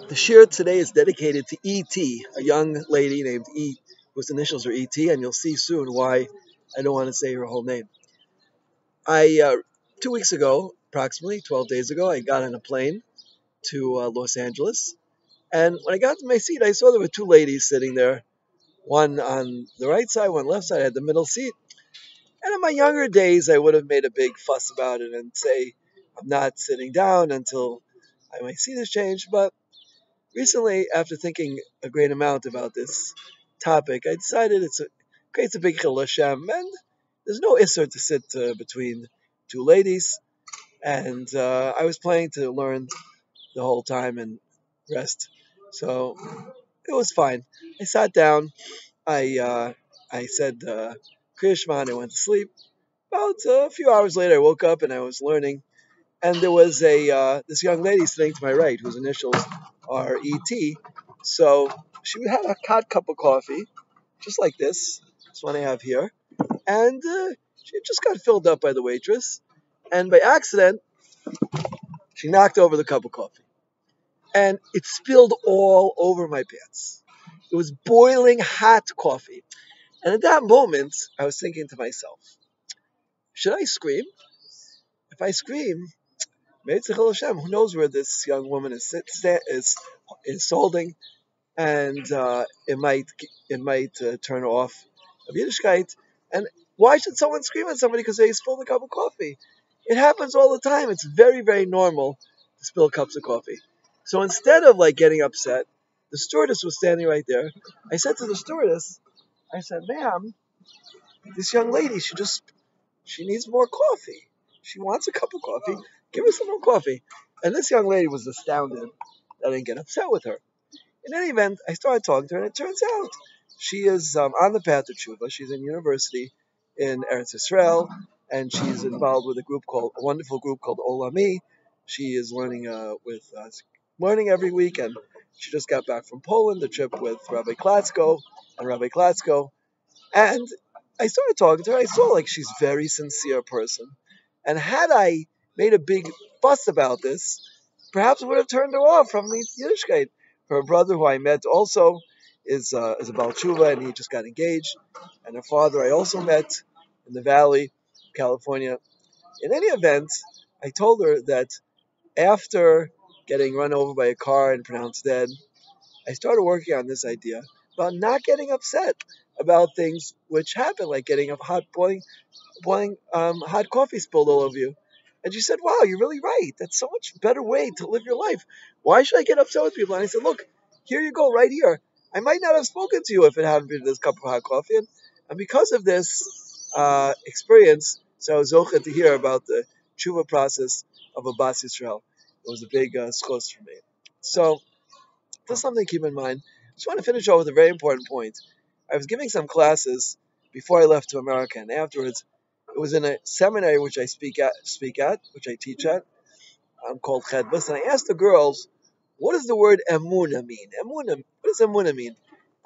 The shir today is dedicated to E.T., a young lady named E, whose initials are E.T., and you'll see soon why I don't want to say her whole name. I 2 weeks ago, approximately 12 days ago, I got on a plane to Los Angeles, and when I got to my seat, I saw there were two ladies sitting there, one on the right side, one left side. I had the middle seat, and in my younger days, I would have made a big fuss about it and say I'm not sitting down until my seat is changed, but recently, after thinking a great amount about this topic, I decided creates a big chil Hashem, and there's no isser to sit between two ladies. And I was planning to learn the whole time and rest, so it was fine. I sat down. I said Kriya Shema, and I went to sleep. About a few hours later, I woke up and I was learning, and there was a this young lady sitting to my right whose initials are ET. So she had a hot cup of coffee, just like this one I have here, and she just got filled up by the waitress, and by accident she knocked over the cup of coffee, and it spilled all over my pants. It was boiling hot coffee, and at that moment I was thinking to myself, should I scream? If I scream, Me'etzich Hashem, who knows where this young woman is holding, and it might turn her off of Yiddishkeit. And why should someone scream at somebody because they spilled a cup of coffee? It happens all the time. It's very, very normal to spill cups of coffee. So instead of like getting upset, the stewardess was standing right there. I said to the stewardess, I said, "Ma'am, this young lady, she needs more coffee. She wants a cup of coffee. Give her some more coffee." And this young lady was astounded that I didn't get upset with her. In any event, I started talking to her, and it turns out she is on the path to tshuva. She's in university in Eretz Israel, and she's involved with a wonderful group called Olami. She is learning learning every week, and she just got back from Poland, the trip with Rabbi Klatsko. And I started talking to her. I saw like she's a very sincere person. And had I made a big fuss about this, perhaps it would have turned her off from the Yiddishkeit. Her brother, who I met also, is a Baal Tshuva, and he just got engaged. And her father, I also met in the Valley, California. In any event, I told her that after getting run over by a car and pronounced dead, I started working on this idea about not getting upset about things which happen, like getting a boiling hot coffee spilled all over you. And she said, "Wow, you're really right. That's so much better way to live your life. Why should I get upset with people?" And I said, "Look, here you go, right here. I might not have spoken to you if it hadn't been for this cup of hot coffee. And because of this experience, so I was zocheh to hear about the tshuva process of a Bas Yisrael. It was a big schos for me. So just something to keep in mind. I just want to finish off with a very important point. I was giving some classes before I left to America, and afterwards, it was in a seminary which I which I teach at, called Chedbus, and I asked the girls, "What does the word Emunah mean? Emunah, what does Emunah mean?"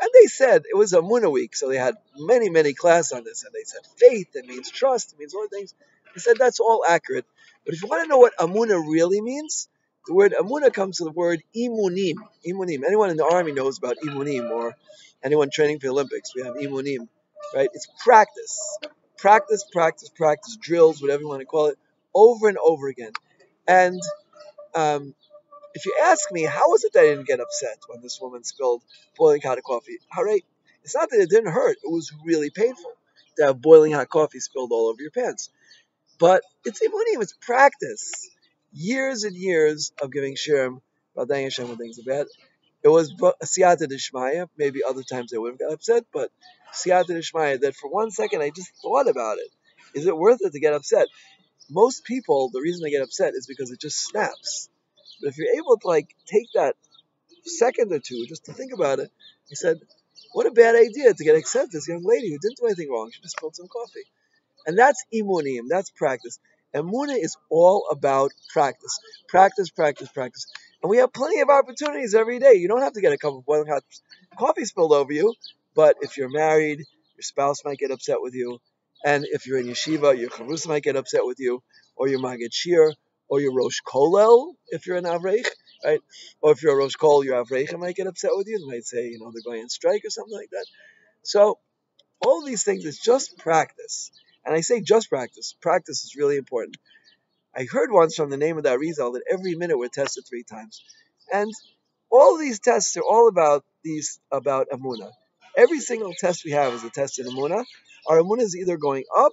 And they said it was Emunah week, so they had many, many classes on this, and they said faith, it means trust, it means all things. I said that's all accurate, but if you want to know what Emunah really means, the word Emunah comes from the word imunim. Imunim. Anyone in the army knows about imunim, or anyone training for the Olympics. We have imunim, right? It's practice, practice, practice, practice, drills, whatever you want to call it, over and over again. And um, if you ask me, how was it that I didn't get upset when this woman spilled boiling hot coffee? All right, it's not that it didn't hurt; it was really painful to have boiling hot coffee spilled all over your pants. But it's imunim, it's practice. Years and years of giving shirim about Dang Hashem when things are bad. It was a siyata d'shmaya. Maybe other times I would have got upset, but siyata d'shmaya that for 1 second I just thought about it. Is it worth it to get upset? Most people, the reason they get upset is because it just snaps. But if you're able to like take that second or two just to think about it, he said, what a bad idea to get upset with this young lady who didn't do anything wrong. She just spilled some coffee. And that's imunim, that's practice. Emunah is all about practice. Practice, practice, practice. And we have plenty of opportunities every day. You don't have to get a cup of boiling hot coffee spilled over you, but if you're married, your spouse might get upset with you. And if you're in yeshiva, your chavrusa might get upset with you, or your magid shir, or your rosh kolel, if you're an avreich. right? Or if you're a Rosh Kol, your Avrecha might get upset with you. They might say, they're going on strike or something like that. So all these things is just practice. And I say just practice. Practice is really important. I heard once from the name of that Arizal that every minute we're tested 3 times. And all these tests are all about Emunah. Every single test we have is a test in Emunah. Our Emunah is either going up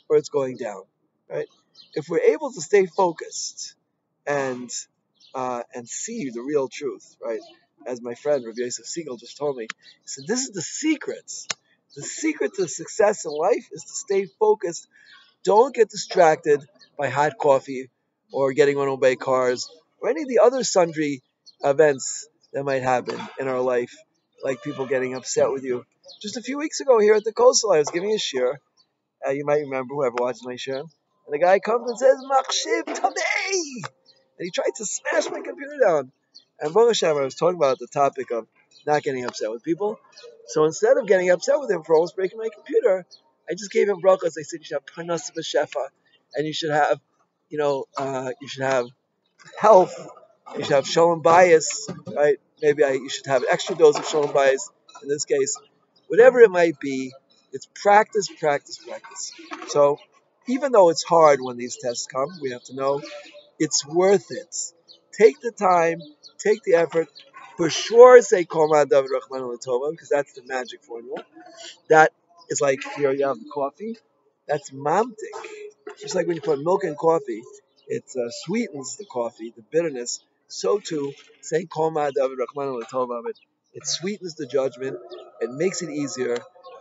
or it's going down. Right? If we're able to stay focused and see the real truth, right? As my friend Rabbi Yosef Siegel just told me, he said, this is the secret. The secret to success in life is to stay focused. Don't get distracted by hot coffee or getting on obey cars or any of the other sundry events that might happen in our life, like people getting upset with you. Just a few weeks ago here at the coastal, I was giving a shir. You might remember, whoever watches my shir. And the guy comes and says, Machshiv Tamei! And he tried to smash my computer down. And Baruch Hashem, I was talking about the topic of not getting upset with people. So instead of getting upset with him for almost breaking my computer, I just gave him brachas. I said you should have panas b'shefa, and you should have, you should have health. You should have shalom bias, right? Maybe you should have an extra dose of shalom bias. In this case, whatever it might be, it's practice, practice, practice. So even though it's hard when these tests come, we have to know it's worth it. Take the time, take the effort. For sure, say Kol David Rahman Latova, because that's the magic formula. That is like here you have the coffee. That's mamtik. Just like when you put milk in coffee, it sweetens the coffee, the bitterness. So too, saying Kol David Rahman Latova, it sweetens the judgment. It makes it easier,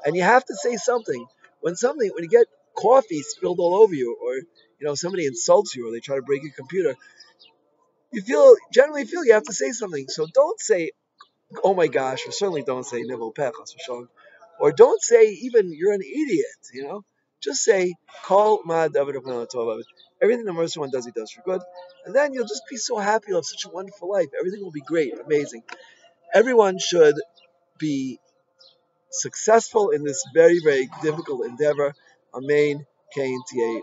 and you have to say something. When you get coffee spilled all over you, or somebody insults you, or they try to break your computer, you generally feel you have to say something. So don't say, "Oh my gosh," or certainly don't say "Nivel Pechas" or don't say even "you're an idiot." Just say "Call Ma David Tov." Everything the Mercy One does, he does for good, and then you'll just be so happy. You'll have such a wonderful life. Everything will be great, amazing. Everyone should be successful in this very, very difficult endeavor. Amen. Kain Ta.